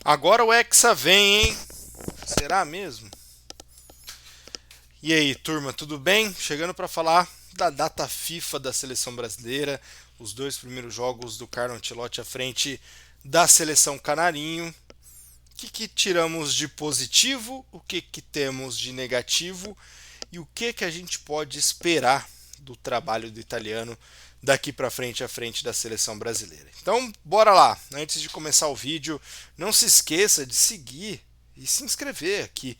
Agora o Hexa vem, hein? Será mesmo? E aí, turma, tudo bem? Chegando para falar da data FIFA da seleção brasileira, os dois primeiros jogos do Carlo Ancelotti à frente da seleção canarinho. O que tiramos de positivo, o que temos de negativo e o que a gente pode esperar do trabalho do italiano daqui para frente à frente da seleção brasileira. Então, bora lá. Antes de começar o vídeo, não se esqueça de seguir e se inscrever aqui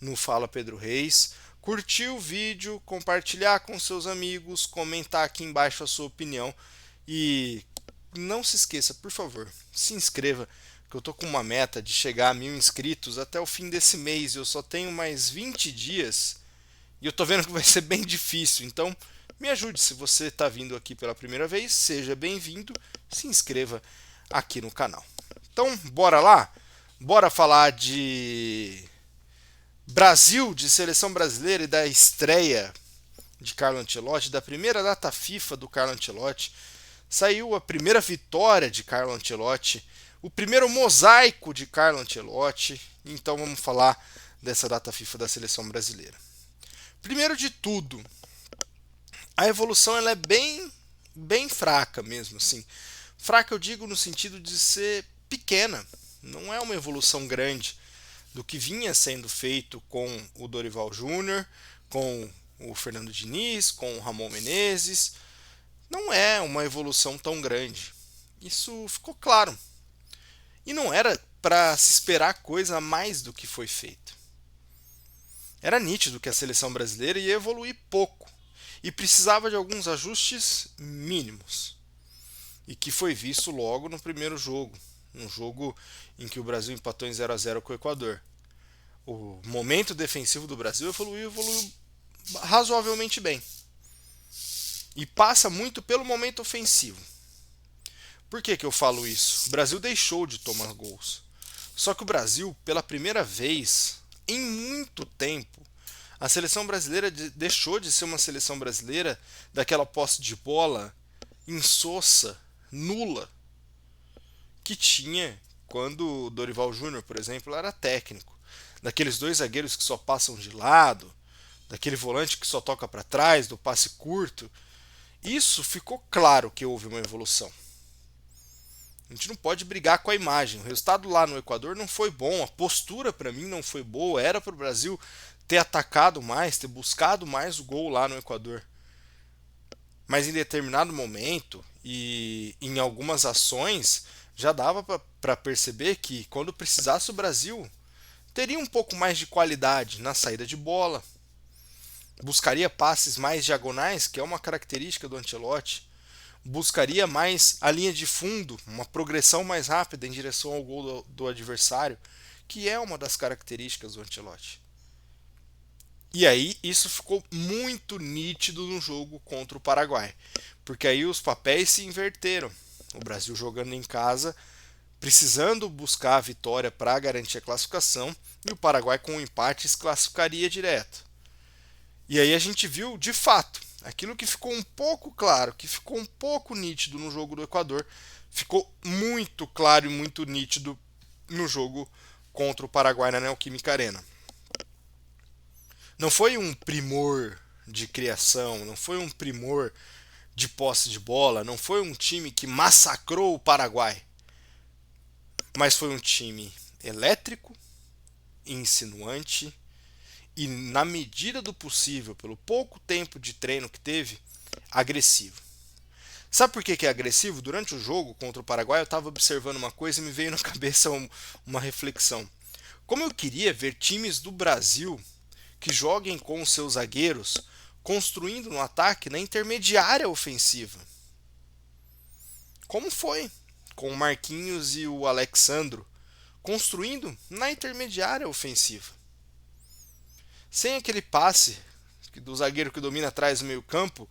no Fala Pedro Reis, curtir o vídeo, compartilhar com seus amigos, comentar aqui embaixo a sua opinião e não se esqueça, por favor, se inscreva, que eu tô com uma meta de chegar a 1.000 inscritos até o fim desse mês. Eu só tenho mais 20 dias e eu tô vendo que vai ser bem difícil. Então, me ajude. Se você está vindo aqui pela primeira vez, seja bem-vindo. Se inscreva aqui no canal. Então, bora lá? Bora falar de Brasil, de seleção brasileira e da estreia de Carlo Ancelotti, da primeira data FIFA do Carlo Ancelotti. Saiu a primeira vitória de Carlo Ancelotti, o primeiro mosaico de Carlo Ancelotti. Então vamos falar dessa data FIFA da seleção brasileira. Primeiro de tudo, a evolução ela é bem fraca mesmo, assim. Fraca eu digo no sentido de ser pequena, não é uma evolução grande do que vinha sendo feito com o Dorival Júnior, com o Fernando Diniz, com o Ramon Menezes. Não é uma evolução tão grande. Isso ficou claro. E não era para se esperar coisa a mais do que foi feito. Era nítido que a seleção brasileira ia evoluir pouco e precisava de alguns ajustes mínimos. E que foi visto logo no primeiro jogo, um jogo em que o Brasil empatou em 0-0 com o Equador. O momento defensivo do Brasil evoluiu razoavelmente bem. E passa muito pelo momento ofensivo. Por que eu falo isso? O Brasil deixou de tomar gols. Só que o Brasil, pela primeira vez em muito tempo, a seleção brasileira deixou de ser uma seleção brasileira daquela posse de bola insossa, nula, que tinha quando o Dorival Júnior, por exemplo, era técnico. Daqueles dois zagueiros que só passam de lado, daquele volante que só toca para trás, do passe curto. Isso ficou claro que houve uma evolução. A gente não pode brigar com a imagem. O resultado lá no Equador não foi bom, a postura para mim não foi boa. Era para o Brasil ter atacado mais, ter buscado mais o gol lá no Equador. Mas em determinado momento e em algumas ações já dava para perceber que quando precisasse o Brasil teria um pouco mais de qualidade na saída de bola, buscaria passes mais diagonais, que é uma característica do Ancelotti, buscaria mais a linha de fundo, uma progressão mais rápida em direção ao gol do adversário, que é uma das características do Ancelotti. E aí isso ficou muito nítido no jogo contra o Paraguai, porque aí os papéis se inverteram. O Brasil jogando em casa, precisando buscar a vitória para garantir a classificação, e o Paraguai com o empate se classificaria direto. E aí a gente viu, de fato, aquilo que ficou um pouco claro, que ficou um pouco nítido no jogo do Equador, ficou muito claro e muito nítido no jogo contra o Paraguai na Neoquímica Arena. Não foi um primor de criação, não foi um primor de posse de bola, não foi um time que massacrou o Paraguai, mas foi um time elétrico, insinuante e, na medida do possível, pelo pouco tempo de treino que teve, agressivo. Sabe por que é agressivo? Durante o jogo contra o Paraguai eu estava observando uma coisa e me veio na cabeça uma reflexão. Como eu queria ver times do Brasil que joguem com os seus zagueiros construindo no ataque na intermediária ofensiva. Como foi com o Marquinhos e o Alexandro construindo na intermediária ofensiva. Sem aquele passe do zagueiro que domina atrás do meio-campo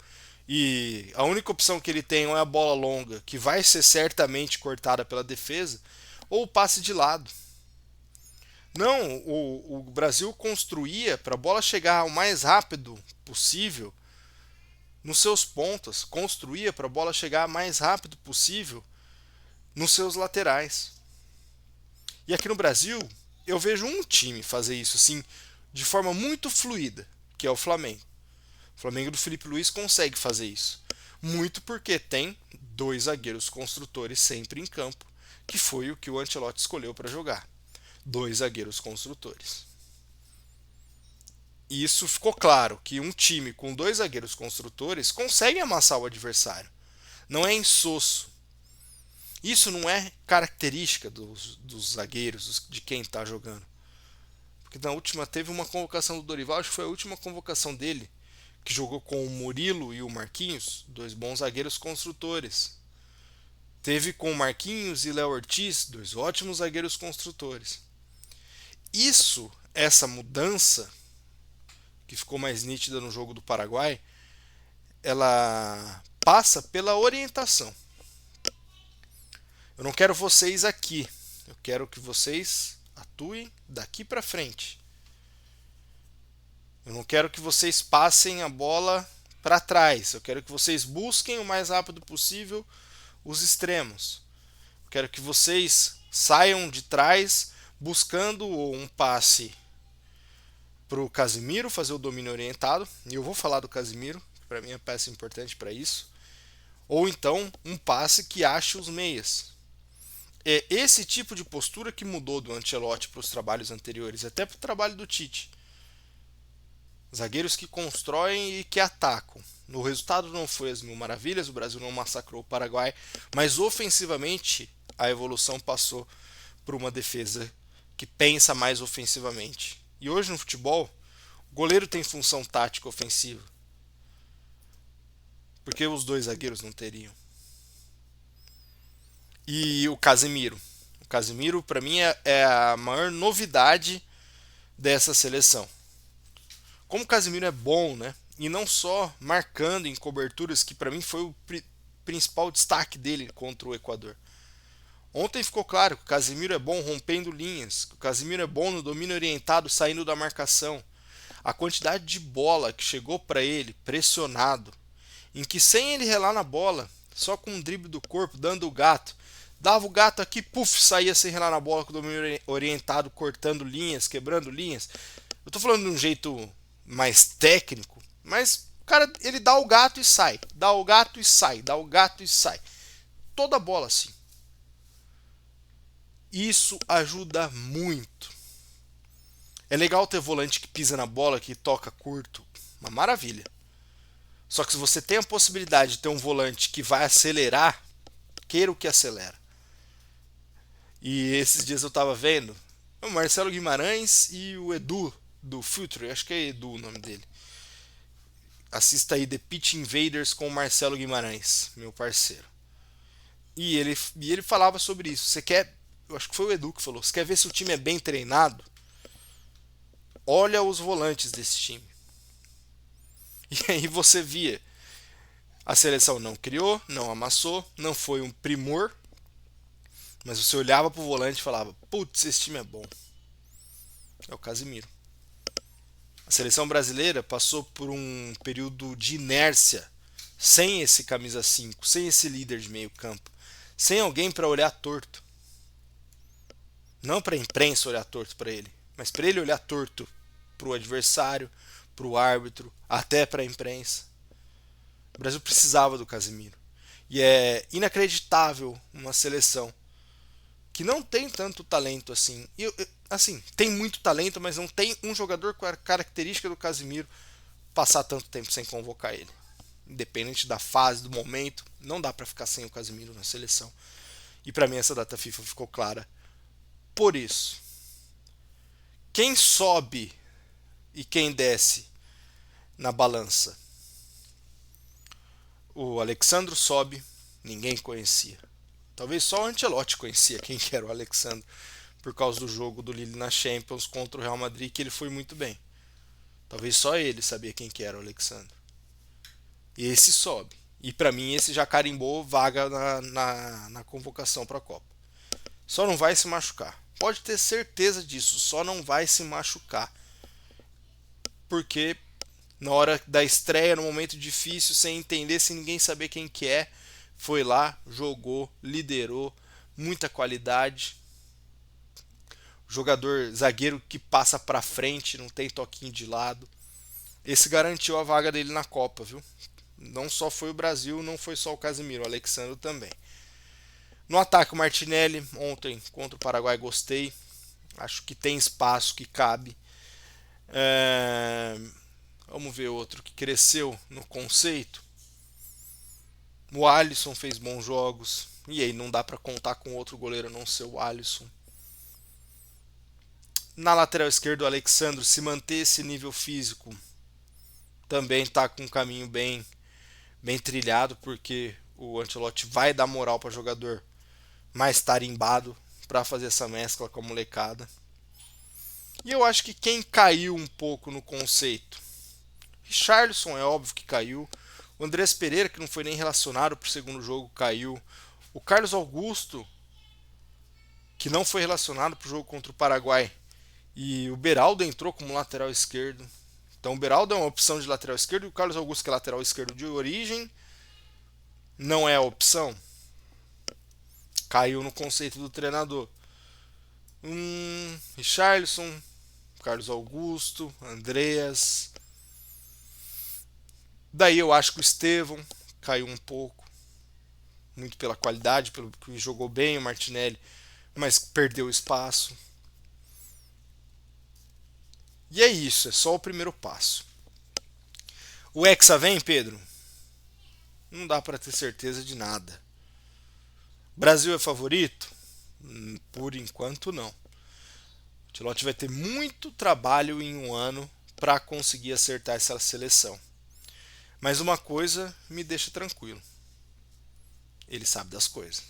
e a única opção que ele tem é a bola longa, que vai ser certamente cortada pela defesa, ou o passe de lado. Não, o Brasil construía para a bola chegar o mais rápido possível nos seus pontas, construía para a bola chegar o mais rápido possível nos seus laterais. E aqui no Brasil, eu vejo um time fazer isso assim de forma muito fluida, que é o Flamengo. O Flamengo do Felipe Luiz consegue fazer isso. Muito porque tem dois zagueiros construtores sempre em campo, que foi o que o Ancelotti escolheu para jogar. Dois zagueiros construtores. E isso ficou claro que um time com dois zagueiros construtores consegue amassar o adversário. Não é insosso. Isso não é característica dos zagueiros, de quem está jogando. Porque na última teve uma convocação do Dorival, acho que foi a última convocação dele, que jogou com o Murilo e o Marquinhos, dois bons zagueiros construtores. Teve com o Marquinhos e Léo Ortiz, dois ótimos zagueiros construtores. Essa mudança, que ficou mais nítida no jogo do Paraguai, ela passa pela orientação. Eu não quero vocês aqui, eu quero que vocês atuem daqui para frente. Eu não quero que vocês passem a bola para trás. Eu quero que vocês busquem o mais rápido possível os extremos. Eu quero que vocês saiam de trás buscando um passe para o Casimiro fazer o domínio orientado. E eu vou falar do Casimiro, que para mim é peça importante para isso. Ou então um passe que ache os meias. É esse tipo de postura que mudou do Ancelotti para os trabalhos anteriores, até para o trabalho do Tite. Zagueiros que constroem e que atacam. O resultado não foi as mil maravilhas, o Brasil não massacrou o Paraguai, mas ofensivamente a evolução passou por uma defesa que pensa mais ofensivamente. E hoje no futebol, o goleiro tem função tática ofensiva. Porque os dois zagueiros não teriam. E o Casemiro. O Casemiro, para mim, é a maior novidade dessa seleção. Como o Casemiro é bom, né? E não só marcando em coberturas, que para mim foi o principal destaque dele contra o Equador. Ontem ficou claro que o Casemiro é bom rompendo linhas, que o Casemiro é bom no domínio orientado, saindo da marcação. A quantidade de bola que chegou para ele, pressionado, em que sem ele relar na bola, só com um drible do corpo, dando o gato, dava o gato aqui, puf, saía sem relar na bola com o domínio orientado, cortando linhas, quebrando linhas. Eu tô falando de um jeito mais técnico, mas o cara, ele dá o gato e sai, dá o gato e sai, dá o gato e sai. Toda bola assim. Isso ajuda muito. É legal ter volante que pisa na bola, que toca curto, uma maravilha. Só que se você tem a possibilidade de ter um volante que vai acelerar, queira o que acelera. E esses dias eu tava vendo o Marcelo Guimarães e o Edu do Future, acho que é Edu o nome dele. Assista aí The Pitch Invaders com o Marcelo Guimarães, meu parceiro. E ele falava sobre isso. Você quer, eu acho que foi o Edu que falou, você quer ver se o time é bem treinado? Olha os volantes desse time. E aí você via, a seleção não criou, não amassou, não foi um primor, mas você olhava pro volante e falava, putz, esse time é bom. É o Casemiro. A seleção brasileira passou por um período de inércia, sem esse camisa 5, sem esse líder de meio campo, sem alguém para olhar torto. Não para a imprensa olhar torto para ele, mas para ele olhar torto para o adversário, para o árbitro, até para a imprensa. O Brasil precisava do Casemiro. E é inacreditável uma seleção que não tem tanto talento assim. Assim, tem muito talento, mas não tem um jogador com a característica do Casemiro passar tanto tempo sem convocar ele. Independente da fase, do momento, não dá para ficar sem o Casemiro na seleção. E para mim essa data FIFA ficou clara por isso. Quem sobe e quem desce na balança? O Alexandro sobe, ninguém conhecia. Talvez só o Ancelotti conhecia quem que era o Alexandro, por causa do jogo do Lille na Champions contra o Real Madrid, que ele foi muito bem. Talvez só ele sabia quem que era o Alexandro. E esse sobe. E para mim esse já carimbou vaga na convocação para a Copa. Só não vai se machucar. Pode ter certeza disso, só não vai se machucar. Porque na hora da estreia, no momento difícil, sem entender, sem ninguém saber quem que é, foi lá, jogou, liderou, muita qualidade. jogador zagueiro que passa para frente, não tem toquinho de lado. Esse garantiu a vaga dele na Copa, viu? Não só foi o Brasil, não foi só o Casemiro, o Alexandre também. No ataque, o Martinelli, ontem contra o Paraguai, gostei. Acho que tem espaço, que cabe. É... Vamos ver outro que cresceu no conceito. O Alisson fez bons jogos. E aí, não dá para contar com outro goleiro a não ser o Alisson. Na lateral esquerda, o Alexandre, se manter esse nível físico, também está com um caminho bem trilhado, porque o Ancelotti vai dar moral para jogador mais tarimbado para fazer essa mescla com a molecada. E eu acho que quem caiu um pouco no conceito, Richarlison é óbvio que caiu, o Andrés Pereira, que não foi nem relacionado para o segundo jogo, caiu, o Carlos Augusto, que não foi relacionado para o jogo contra o Paraguai, e o Beraldo entrou como lateral esquerdo. Então o Beraldo é uma opção de lateral esquerdo e o Carlos Augusto, que é lateral esquerdo de origem, não é a opção. Caiu no conceito do treinador. Richarlison, Carlos Augusto, Andreas. Daí eu acho que o Estevão caiu um pouco. Muito pela qualidade, pelo que jogou bem o Martinelli, mas perdeu espaço. E é isso, é só o primeiro passo. O Hexa vem, Pedro? Não dá para ter certeza de nada. Brasil é favorito? Por enquanto não. O Tilote vai ter muito trabalho em um ano para conseguir acertar essa seleção. Mas uma coisa me deixa tranquilo. Ele sabe das coisas.